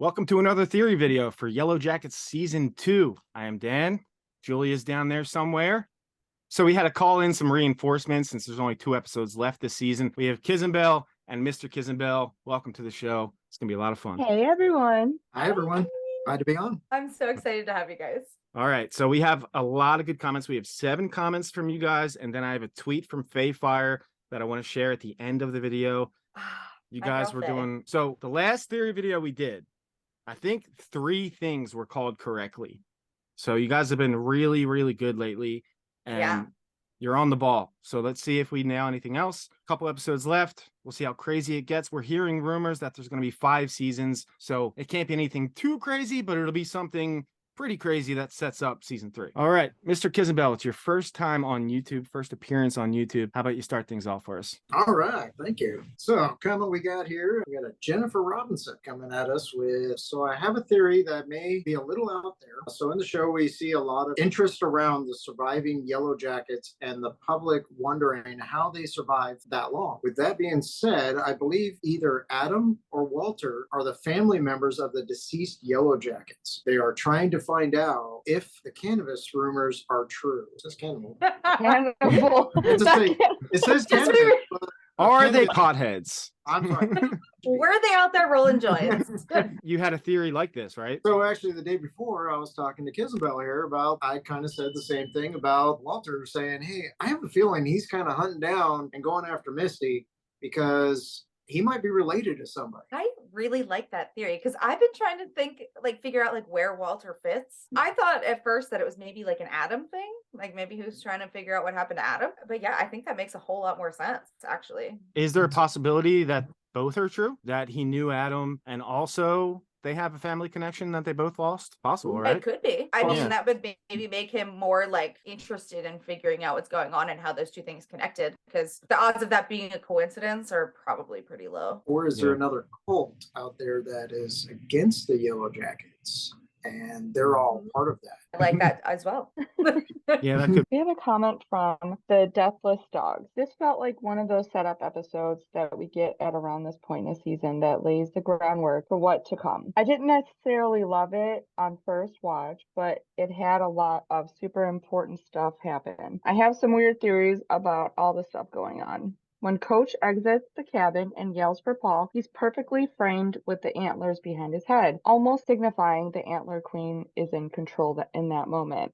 Welcome to another theory video for Yellowjackets Season 2. I am Dan. Julia's down there somewhere. So we had to call in some reinforcements since there's only 2 episodes left this season. We have Kizenbell and Mr. Kizenbell. Welcome to the show. It's going to be a lot of fun. Hey, everyone. Hi, everyone. Glad to be on. I'm so excited to have you guys. All right. So we have a lot of good comments. We have 7 comments from you guys. And then I have a tweet from Faye Fire that I want to share at the end of the video. You guys were doing... So the last theory video we did, I think 3 things were called correctly. So you guys have been really, really good lately. And you're on the ball. So let's see if we nail anything else. A couple episodes left. We'll see how crazy it gets. We're hearing rumors that there's going to be 5 seasons. So it can't be anything too crazy, but it'll be something pretty crazy that sets up season 3. All right, Mr. Kizenbell, it's your first time on YouTube, first appearance on YouTube. How about you start things off for us? All right, thank you. So, comment we got here. We got a Jennifer Robinson coming at us with, so I have a theory that may be a little out there. So in the show, we see a lot of interest around the surviving Yellowjackets and the public wondering how they survived that long. With that being said, I believe either Adam or Walter are the family members of the deceased Yellowjackets. They are trying to find out if the cannabis rumors are true. It says cannibal. Cannibal. It says cannabis. Are they potheads? I'm sorry. Were they out there rolling joints? You had a theory like this, right? So actually the day before I was talking to Kizenbell here about, I kind of said the same thing about Walter saying, hey, I have a feeling he's kind of hunting down and going after Misty because he might be related to somebody. I really like that theory because I've been trying to figure out where Walter fits. I thought at first that it was maybe like an Adam thing, like maybe he was trying to figure out what happened to Adam. But yeah, I think that makes a whole lot more sense, actually. Is there a possibility that both are true? That he knew Adam and also they have a family connection that they both lost? Possible, right? It could be. I mean, that would maybe make him more interested in figuring out what's going on and how those 2 things connected, because the odds of that being a coincidence are probably pretty low. Or is there another cult out there that is against the Yellowjackets and they're all part of that? I like that as well. Yeah, that could. We have a comment from the Deathless Dogs. This felt like one of those setup episodes that we get at around this point in the season that lays the groundwork for what to come. I didn't necessarily love it on first watch, but it had a lot of super important stuff happen. I have some weird theories about all the stuff going on. When Coach exits the cabin and yells for Paul, he's perfectly framed with the antlers behind his head, almost signifying the Antler Queen is in control in that moment.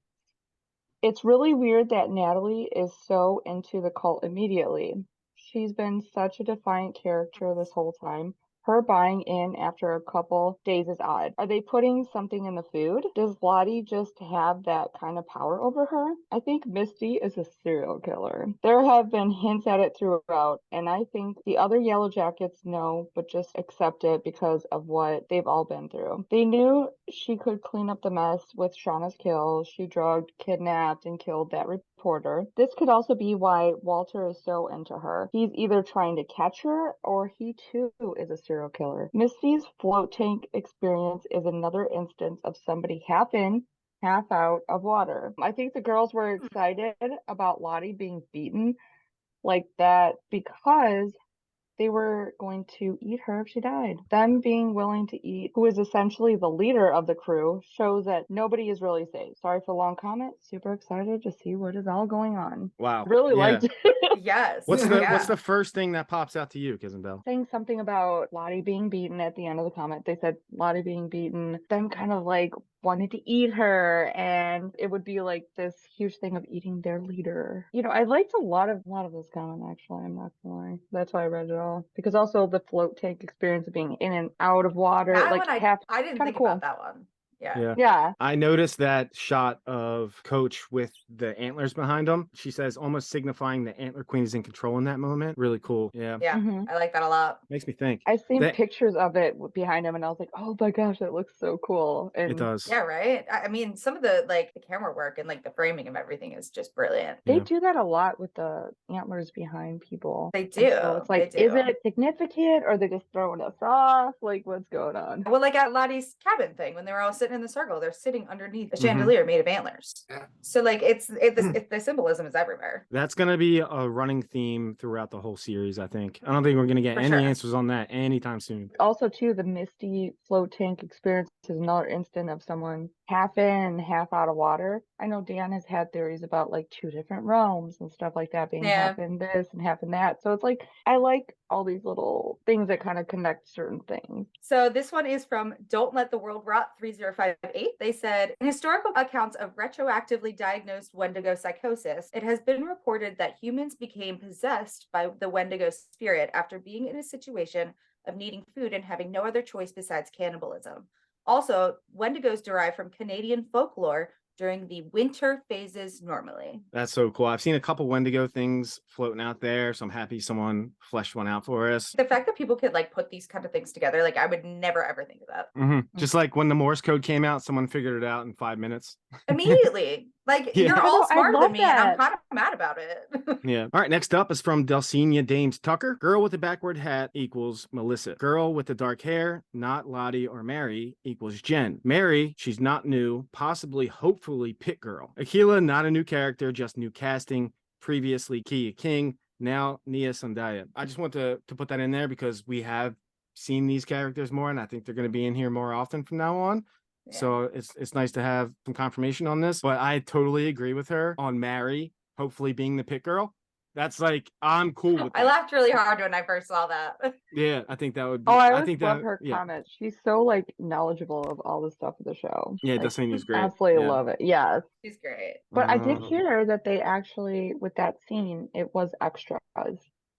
It's really weird that Natalie is so into the cult immediately. She's been such a defiant character this whole time. Her buying in after a couple days is odd. Are they putting something in the food? Does Lottie just have that kind of power over her? I think Misty is a serial killer. There have been hints at it throughout, and I think the other Yellowjackets know, but just accept it because of what they've all been through. They knew she could clean up the mess with Shauna's kill. She drugged, kidnapped, and killed that reporter. This could also be why Walter is so into her. He's either trying to catch her, or he too is a serial killer. Misty's float tank experience is another instance of somebody half in, half out of water. I think the girls were excited about Lottie being beaten like that because they were going to eat her if she died. Them being willing to eat who is essentially the leader of the crew shows that nobody is really safe. Sorry for the long comment. Super excited to see what is all going on. Wow. Really liked it. Yes. What's the first thing that pops out to you, Kizenbell? Saying something about Lottie being beaten at the end of the comment. They said Lottie being beaten, them kind of wanted to eat her, and it would be like this huge thing of eating their leader. You know, I liked a lot of this comment, actually. I'm not gonna lie. That's why I read it all. Because also the float tank experience of being in and out of water. That one I didn't think about that one. Yeah. I noticed that shot of Coach with the antlers behind him. She says almost signifying the Antler Queen is in control in that moment. Really cool. Yeah. I like that a lot. Makes me think. I've seen pictures of it behind him and I was like, oh my gosh, it looks so cool. And it does. Yeah, right. I mean, some of the the camera work and the framing of everything is just brilliant. They do that a lot with the antlers behind people. They do. So it's like, is it significant or are they just throwing us off? Like, what's going on? Well, at Lottie's cabin thing when they were all sitting sitting in the circle. They're sitting underneath a Mhm. chandelier made of antlers. Yeah. So like the symbolism is everywhere. That's going to be a running theme throughout the whole series, I think. I don't think we're going to get For any sure. answers on that anytime soon. Also, too, the Misty float tank experience is another instant of someone half in, half out of water. I know Dan has had theories about like 2 different realms and stuff like that, being Yeah. half in this and half in that. So it's like, I like all these little things that kind of connect certain things. So this one is from Don't Let the World Rot 3058. They said, in historical accounts of retroactively diagnosed Wendigo psychosis, it has been reported that humans became possessed by the Wendigo spirit after being in a situation of needing food and having no other choice besides cannibalism. Also, Wendigos derive from Canadian folklore during the winter phases normally. That's so cool. I've seen a couple Wendigo things floating out there, so I'm happy someone fleshed one out for us. The fact that people could like put these kind of things together, like I would never ever think of that. Just like when the Morse code came out, someone figured it out in 5 minutes. Immediately. Like Yeah. you're all I smarter love than me, and I'm that. kind of mad about it. Yeah. All right. Next up is from Dulcinea Dames Tucker. Girl with the backward hat equals Melissa. Girl with the dark hair, not Lottie or Mary, equals Jen. Mary, she's not new, possibly, hopefully, Pit Girl. Aquila, not a new character, just new casting. Previously, Kia King, now Nia Sandaya. I just want to put that in there because we have seen these characters more, and I think they're going to be in here more often from now on. Yeah. So it's nice to have some confirmation on this, but I totally agree with her on Mary, hopefully being the Pit Girl. That's like, I'm cool with that. I laughed really hard when I first saw that. Yeah, I think that would be. Oh, I I always think love that, her yeah. comments. She's so like knowledgeable of all the stuff of the show. Yeah, Like, Dulcinea's great. absolutely Yeah. love it. Yes. She's great. But I did Uh, hear that they actually, with that scene, it was extras.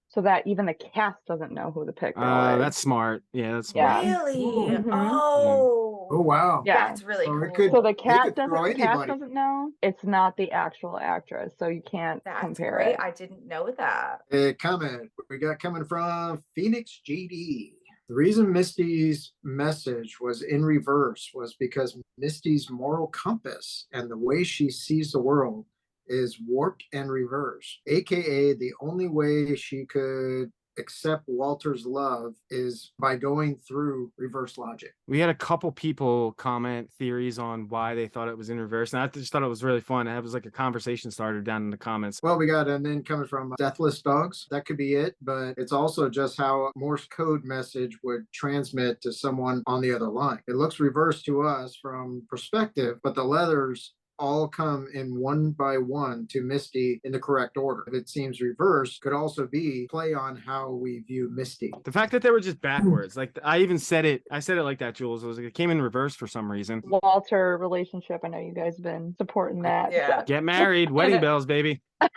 So that even the cast doesn't know who the Pit Girl is. That's smart. Yeah, that's Yeah. smart. Really? Mhm. Oh. Oh wow. Yeah. That's really So it cool. could- So the They cast could throw doesn't anybody. know. It's not the actual actress, so you can't That's compare great. it. I didn't know that. A comment we got coming from Phoenix GD. The reason Misty's message was in reverse was because Misty's moral compass and the way she sees the world is warped and reversed, aka the only way she could accept Walter's love is by going through reverse logic. We had a couple people comment theories on why they thought it was in reverse, and I just thought it was really fun. It was like a conversation starter down in the comments. Well, we got, and then coming from Deathless Dogs, that could be it, but it's also just how a Morse code message would transmit to someone on the other line. It looks reversed to us from perspective, but the letters all come in one by one to Misty in the correct order. If it seems reversed, could also be play on how we view Misty. The fact that they were just backwards, like I even said it, I said it like that, Jules. It was like it came in reverse for some reason. Walter relationship, I know you guys have been supporting that. Yeah. Get married, wedding bells, baby. I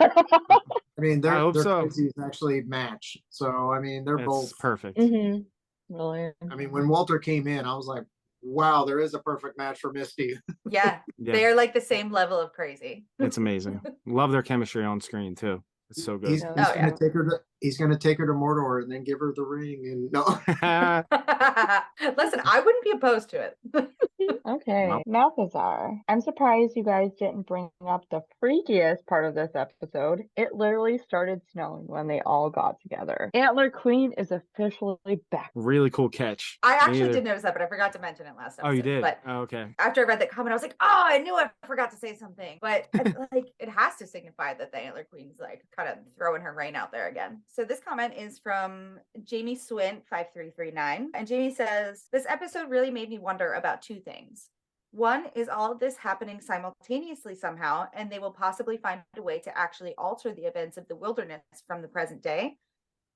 mean, I their hope so. faces actually match. So, I mean, they're It's both perfect. Mm-hmm. Really. I mean, when Walter came in, I was like, wow, there is a perfect match for Misty. Yeah. Yeah, They're like the same level of crazy. it's amazing. Love their chemistry on screen too. It's so good. He's, Yeah. he's Oh, gonna yeah. take her to Mordor and then give her the ring and no. Listen, I wouldn't be opposed to it. Okay, Well. Malthazar. I'm surprised you guys didn't bring up the freakiest part of this episode. It literally started snowing when they all got together. Antler Queen is officially back. Really cool catch. I Me actually either. did notice that, but I forgot to mention it last episode. Oh, you did? But Oh, okay. after I read that comment, I was like, oh, I knew I forgot to say something. But like, it has to signify that the Antler Queen's like kind of throwing her reign out there again. So this comment is from Jamie Swint 5339, and Jamie says, this episode really made me wonder about 2 things. One is all of this happening simultaneously somehow, and they will possibly find a way to actually alter the events of the wilderness from the present day.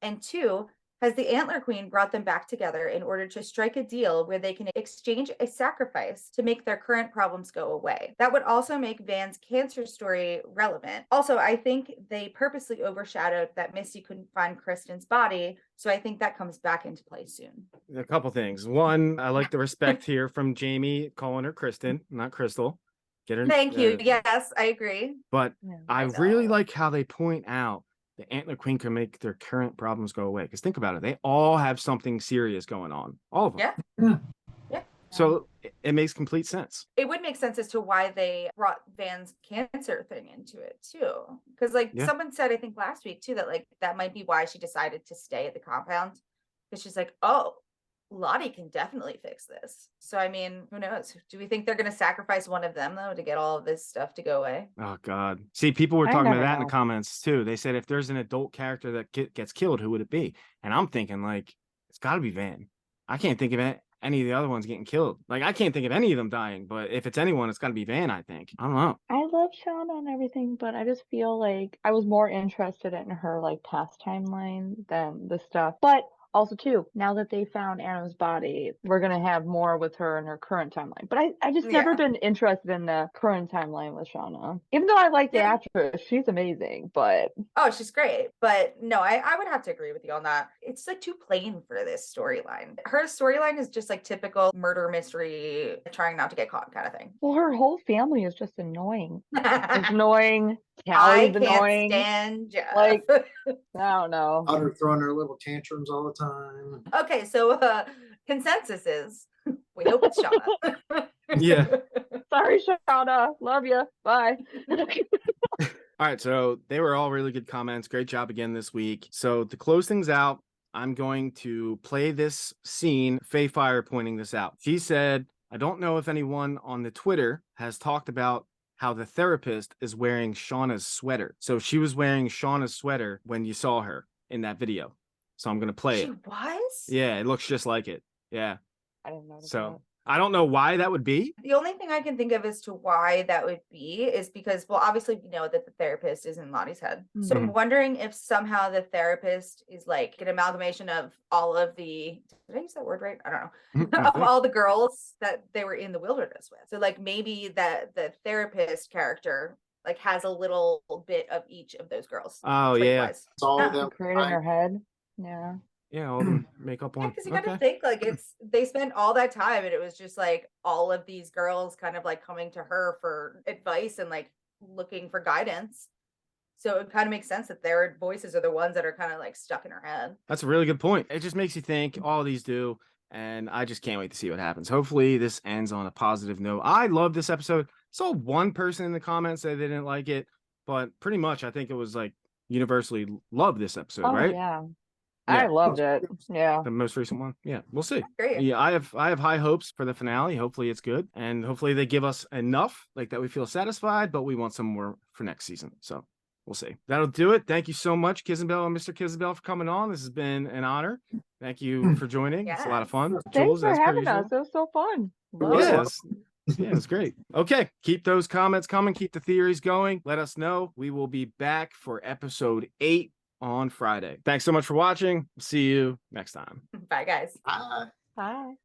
And 2, has the Antler Queen brought them back together in order to strike a deal where they can exchange a sacrifice to make their current problems go away? That would also make Van's cancer story relevant. Also, I think they purposely overshadowed that Misty couldn't find Kristen's body, so I think that comes back into play soon. A couple things. One, I like the respect here from Jamie calling her Kristen, not Crystal. Get her. Thank you. Yes, I agree. But Yeah. I I really know. like how they point out the Antler Queen can make their current problems go away. Because think about it, they all have something serious going on. All of them. Yeah. So it makes complete sense. It would make sense as to why they brought Van's cancer thing into it too. Because like Yeah. someone said, I think last week too, that like that might be why she decided to stay at the compound. Because she's like, oh, Lottie can definitely fix this. So, I mean, who knows? Do we think they're going to sacrifice one of them, though, to get all of this stuff to go away? Oh, God. See, people were I talking about never that in the know. comments, too. They said if there's an adult character that gets killed, who would it be? And I'm thinking, like, it's got to be Van. I can't think of any of the other ones getting killed. Like, I can't think of any of them dying, but if it's anyone, it's got to be Van, I think. I don't know. I love Shauna and everything, but I just feel like I was more interested in her like past timeline than the stuff. But also too, now that they found Anna's body, we're gonna have more with her in her current timeline. But I just never Yeah. been interested in the current timeline with Shauna. Even though I like the Yeah. actress, she's amazing, but Oh, she's great. But no, I would have to agree with you on that. It's like too plain for this storyline. Her storyline is just like typical murder mystery, trying not to get caught kind of thing. well, her whole family is just annoying. It's I annoying. Callie's can't annoying. stand Jeff. Like, I don't know. Otter throwing her little tantrums all the time. Okay, so consensus is we hope it's Shauna. Yeah. Sorry, Shauna. Love you. Bye. All right, so they were all really good comments. Great job again this week. So to close things out, I'm going to play this scene, Faye Fire pointing this out. She said, I don't know if anyone on the Twitter has talked about how the therapist is wearing Shauna's sweater. So she was wearing Shauna's sweater when you saw her in that video. So I'm going to play She it. was? Yeah, it looks just like it. Yeah. I didn't notice So I don't know why that would be. The only thing I can think of as to why that would be is because, well, obviously we know that the therapist is in Lottie's head. So I'm wondering if somehow the therapist is like an amalgamation of all of the, did I use that word right? I don't know. Of all the girls that they were in the wilderness with. So like maybe that the therapist character like has a little bit of each of those girls. Oh, yeah. It's all of that. them. Created in her head. Yeah. Yeah, all the makeup on. Because you gotta think like they spent all that time and it was just like all of these girls kind of like coming to her for advice and like looking for guidance. So it kind of makes sense that their voices are the ones that are kind of like stuck in her head. That's a really good point. It just makes you think. All these do. And I just can't wait to see what happens. Hopefully this ends on a positive note. I love this episode. Saw one person in the comments say they didn't like it, but pretty much I think it was like universally loved this episode, right? Yeah. Yeah. I loved it. Yeah. The most recent one. Yeah, we'll see. Great. Yeah, I have high hopes for the finale. Hopefully it's good. And hopefully they give us enough like that we feel satisfied, but we want some more for next season. So we'll see. That'll do it. Thank you so much, Kizabel and Mr. Kizabel, for coming on. This has been an honor. Thank you for joining. It's a lot of fun. Thanks Jules, for as per having us. usual. It was so fun. Yes. Yeah, it's great. Okay, keep those comments coming. Keep the theories going. Let us know. We will be back for episode 8 on Friday. Thanks so much for watching. See you next time. Bye, guys. Bye. Bye.